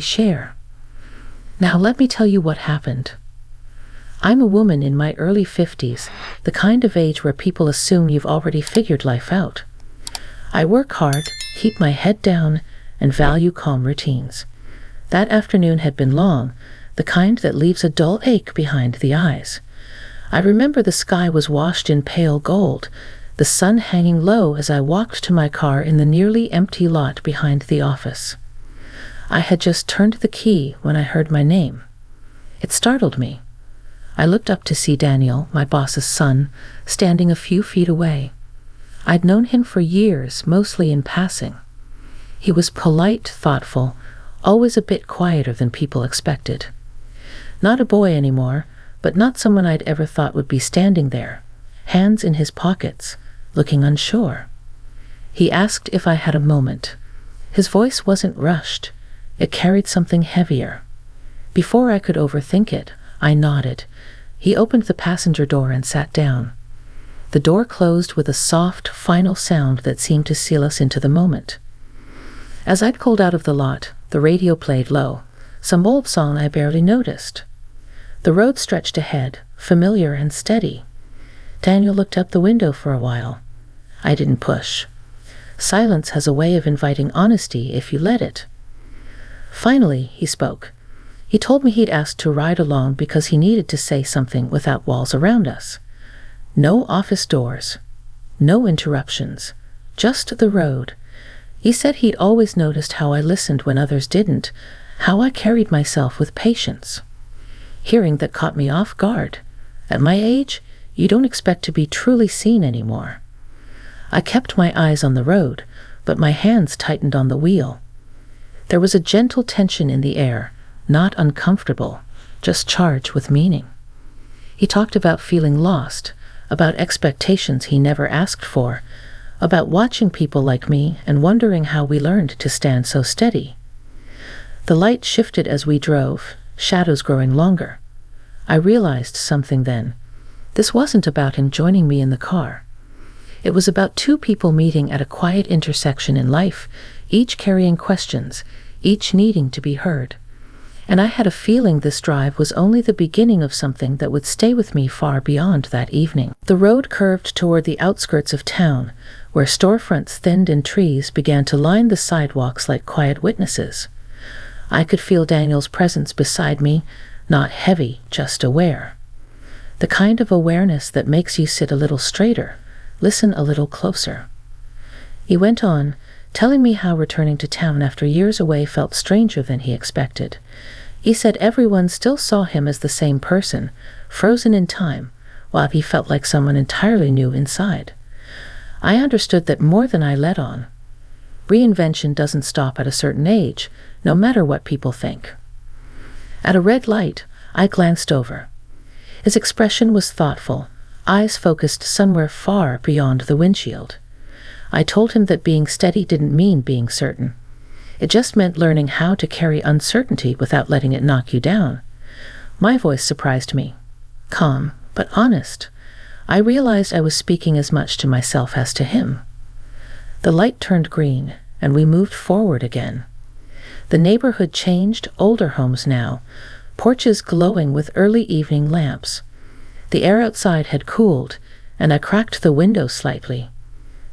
share. Now let me tell you what happened. I'm a woman in my early 50s, the kind of age where people assume you've already figured life out. I work hard, keep my head down, and value calm routines. That afternoon had been long, the kind that leaves a dull ache behind the eyes. I remember the sky was washed in pale gold, the sun hanging low as I walked to my car in the nearly empty lot behind the office. I had just turned the key when I heard my name. It startled me. I looked up to see Daniel, my boss's son, standing a few feet away. I'd known him for years, mostly in passing. He was polite, thoughtful, always a bit quieter than people expected. Not a boy anymore, but not someone I'd ever thought would be standing there, hands in his pockets, looking unsure. He asked if I had a moment. His voice wasn't rushed. It carried something heavier. Before I could overthink it, I nodded. He opened the passenger door and sat down. The door closed with a soft, final sound that seemed to seal us into the moment. As I'd pulled out of the lot, the radio played low, some old song I barely noticed. The road stretched ahead, familiar and steady. Daniel looked out the window for a while. I didn't push. Silence has a way of inviting honesty if you let it. Finally, he spoke. He told me he'd asked to ride along because he needed to say something without walls around us. No office doors. No interruptions. Just the road. He said he'd always noticed how I listened when others didn't, how I carried myself with patience. Hearing that caught me off guard. At my age, you don't expect to be truly seen anymore. I kept my eyes on the road, but my hands tightened on the wheel. There was a gentle tension in the air, not uncomfortable, just charged with meaning. He talked about feeling lost, about expectations he never asked for, about watching people like me and wondering how we learned to stand so steady. The light shifted as we drove, shadows growing longer. I realized something then. This wasn't about him joining me in the car. It was about two people meeting at a quiet intersection in life, each carrying questions, each needing to be heard. And I had a feeling this drive was only the beginning of something that would stay with me far beyond that evening. The road curved toward the outskirts of town, where storefronts thinned and trees began to line the sidewalks like quiet witnesses. I could feel Daniel's presence beside me, not heavy, just aware. The kind of awareness that makes you sit a little straighter, listen a little closer. He went on, telling me how returning to town after years away felt stranger than he expected. He said everyone still saw him as the same person, frozen in time, while he felt like someone entirely new inside. I understood that more than I let on. Reinvention doesn't stop at a certain age, no matter what people think. At a red light, I glanced over. His expression was thoughtful, eyes focused somewhere far beyond the windshield. I told him that being steady didn't mean being certain. It just meant learning how to carry uncertainty without letting it knock you down. My voice surprised me. Calm, but honest. I realized I was speaking as much to myself as to him. The light turned green, and we moved forward again. The neighborhood changed, older homes now, porches glowing with early evening lamps. The air outside had cooled, and I cracked the window slightly.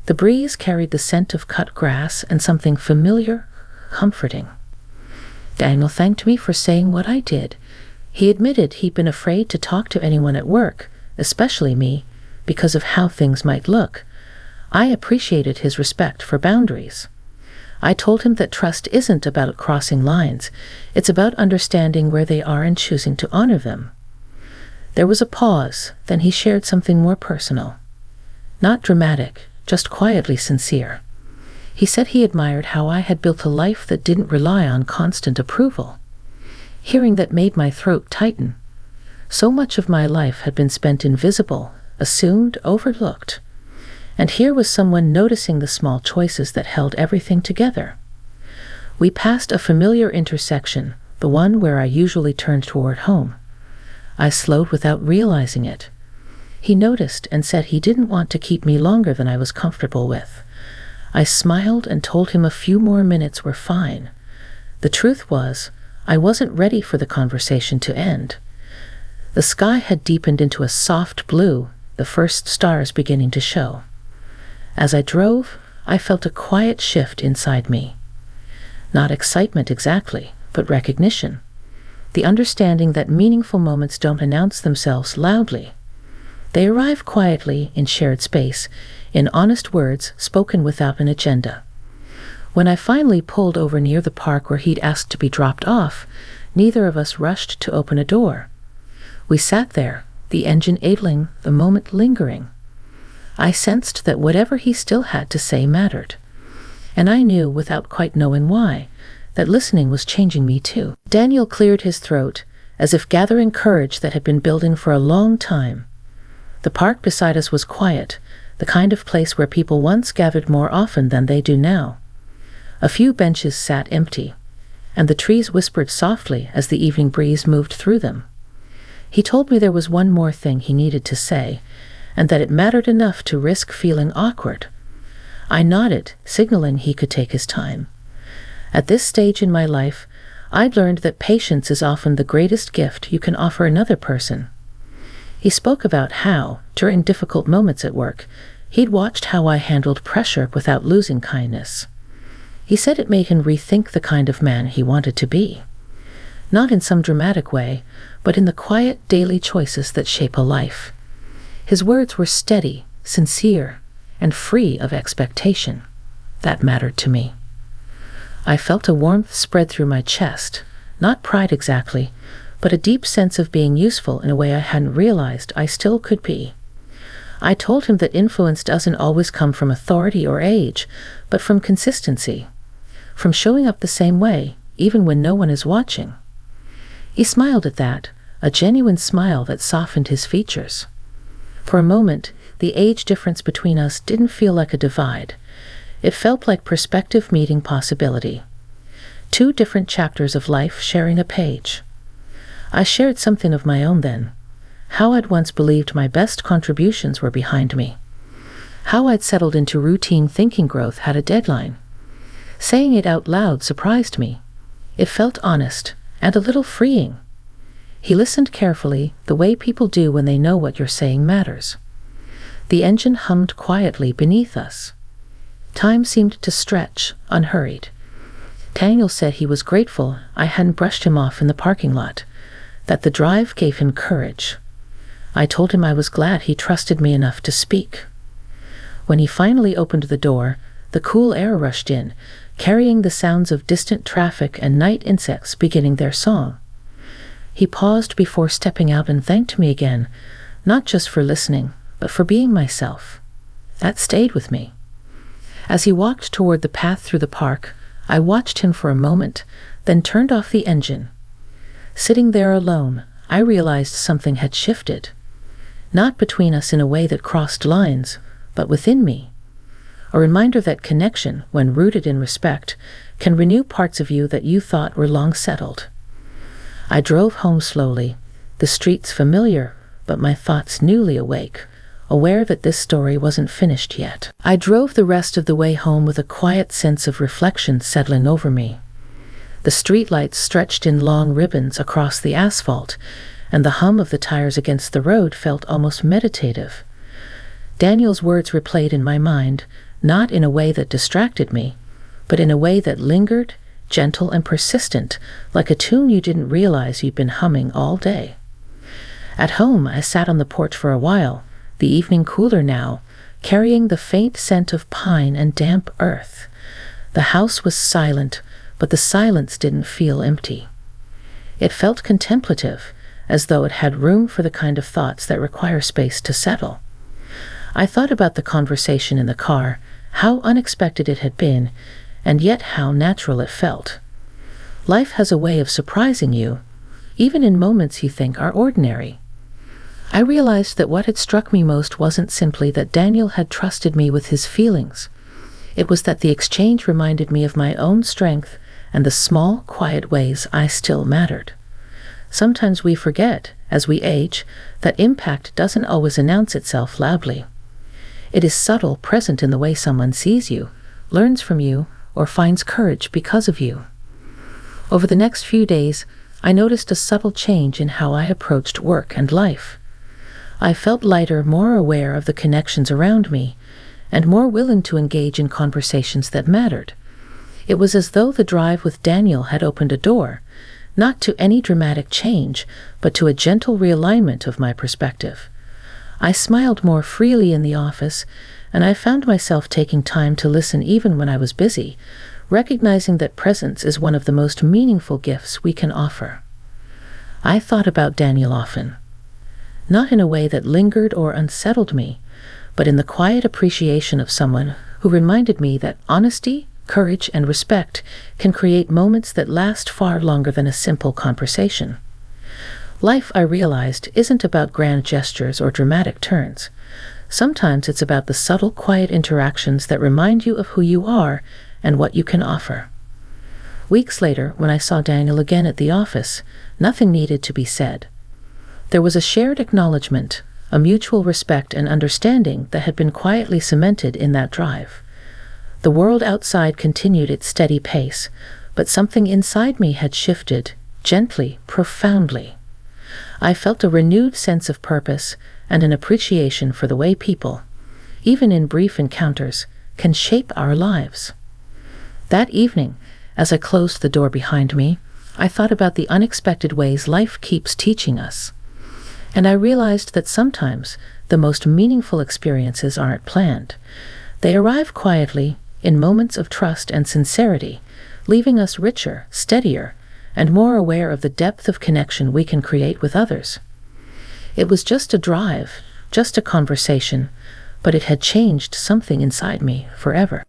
The breeze carried the scent of cut grass and something familiar, comforting. Daniel thanked me for saying what I did. He admitted he'd been afraid to talk to anyone at work, especially me, because of how things might look. I appreciated his respect for boundaries. I told him that trust isn't about crossing lines. It's about understanding where they are and choosing to honor them. There was a pause, then he shared something more personal. Not dramatic, just quietly sincere. He said he admired how I had built a life that didn't rely on constant approval. Hearing that made my throat tighten. So much of my life had been spent invisible, assumed, overlooked. And here was someone noticing the small choices that held everything together. We passed a familiar intersection, the one where I usually turned toward home. I slowed without realizing it. He noticed and said he didn't want to keep me longer than I was comfortable with. I smiled and told him a few more minutes were fine. The truth was, I wasn't ready for the conversation to end. The sky had deepened into a soft blue, the first stars beginning to show. As I drove, I felt a quiet shift inside me. Not excitement exactly, but recognition. The understanding that meaningful moments don't announce themselves loudly. They arrive quietly in shared space, in honest words spoken without an agenda. When I finally pulled over near the park where he'd asked to be dropped off, neither of us rushed to open a door. We sat there, the engine idling, the moment lingering. I sensed that whatever he still had to say mattered. And I knew, without quite knowing why, that listening was changing me too. Daniel cleared his throat, as if gathering courage that had been building for a long time. The park beside us was quiet, the kind of place where people once gathered more often than they do now. A few benches sat empty, and the trees whispered softly as the evening breeze moved through them. He told me there was one more thing he needed to say, and that it mattered enough to risk feeling awkward. I nodded, signaling he could take his time. At this stage in my life, I'd learned that patience is often the greatest gift you can offer another person. He spoke about how, during difficult moments at work, he'd watched how I handled pressure without losing kindness. He said it made him rethink the kind of man he wanted to be. Not in some dramatic way, but in the quiet daily choices that shape a life. His words were steady, sincere, and free of expectation. That mattered to me. I felt a warmth spread through my chest, not pride exactly, but a deep sense of being useful in a way I hadn't realized I still could be. I told him that influence doesn't always come from authority or age, but from consistency, from showing up the same way, even when no one is watching. He smiled at that, a genuine smile that softened his features. For a moment, the age difference between us didn't feel like a divide. It felt like perspective meeting possibility. Two different chapters of life sharing a page. I shared something of my own then. How I'd once believed my best contributions were behind me. How I'd settled into routine thinking growth had a deadline. Saying it out loud surprised me. It felt honest and a little freeing. He listened carefully, the way people do when they know what you're saying matters. The engine hummed quietly beneath us. Time seemed to stretch, unhurried. Daniel said he was grateful I hadn't brushed him off in the parking lot, that the drive gave him courage. I told him I was glad he trusted me enough to speak. When he finally opened the door, the cool air rushed in, carrying the sounds of distant traffic and night insects beginning their song. He paused before stepping out and thanked me again, not just for listening, but for being myself. That stayed with me. As he walked toward the path through the park, I watched him for a moment, then turned off the engine. Sitting there alone, I realized something had shifted. Not between us in a way that crossed lines, but within me. A reminder that connection, when rooted in respect, can renew parts of you that you thought were long settled. I drove home slowly, the streets familiar, but my thoughts newly awake, aware that this story wasn't finished yet. I drove the rest of the way home with a quiet sense of reflection settling over me. The streetlights stretched in long ribbons across the asphalt, and the hum of the tires against the road felt almost meditative. Daniel's words replayed in my mind, not in a way that distracted me, but in a way that lingered, gentle and persistent, like a tune you didn't realize you'd been humming all day. At home, I sat on the porch for a while, the evening cooler now, carrying the faint scent of pine and damp earth. The house was silent, but the silence didn't feel empty. It felt contemplative, as though it had room for the kind of thoughts that require space to settle. I thought about the conversation in the car, how unexpected it had been, and yet how natural it felt. Life has a way of surprising you, even in moments you think are ordinary. I realized that what had struck me most wasn't simply that Daniel had trusted me with his feelings. It was that the exchange reminded me of my own strength and the small, quiet ways I still mattered. Sometimes we forget, as we age, that impact doesn't always announce itself loudly. It is subtle, present in the way someone sees you, learns from you, or finds courage because of you. Over the next few days, I noticed a subtle change in how I approached work and life. I felt lighter, more aware of the connections around me, and more willing to engage in conversations that mattered. It was as though the drive with Daniel had opened a door, not to any dramatic change, but to a gentle realignment of my perspective. I smiled more freely in the office, and I found myself taking time to listen even when I was busy, recognizing that presence is one of the most meaningful gifts we can offer. I thought about Daniel often, not in a way that lingered or unsettled me, but in the quiet appreciation of someone who reminded me that honesty, courage, and respect can create moments that last far longer than a simple conversation. Life, I realized, isn't about grand gestures or dramatic turns. Sometimes it's about the subtle, quiet interactions that remind you of who you are and what you can offer. Weeks later, when I saw Daniel again at the office, nothing needed to be said. There was a shared acknowledgement, a mutual respect and understanding that had been quietly cemented in that drive. The world outside continued its steady pace, but something inside me had shifted, gently, profoundly. I felt a renewed sense of purpose and an appreciation for the way people, even in brief encounters, can shape our lives. That evening, as I closed the door behind me, I thought about the unexpected ways life keeps teaching us. And I realized that sometimes the most meaningful experiences aren't planned. They arrive quietly, in moments of trust and sincerity, leaving us richer, steadier, and more aware of the depth of connection we can create with others. It was just a drive, just a conversation, but it had changed something inside me forever.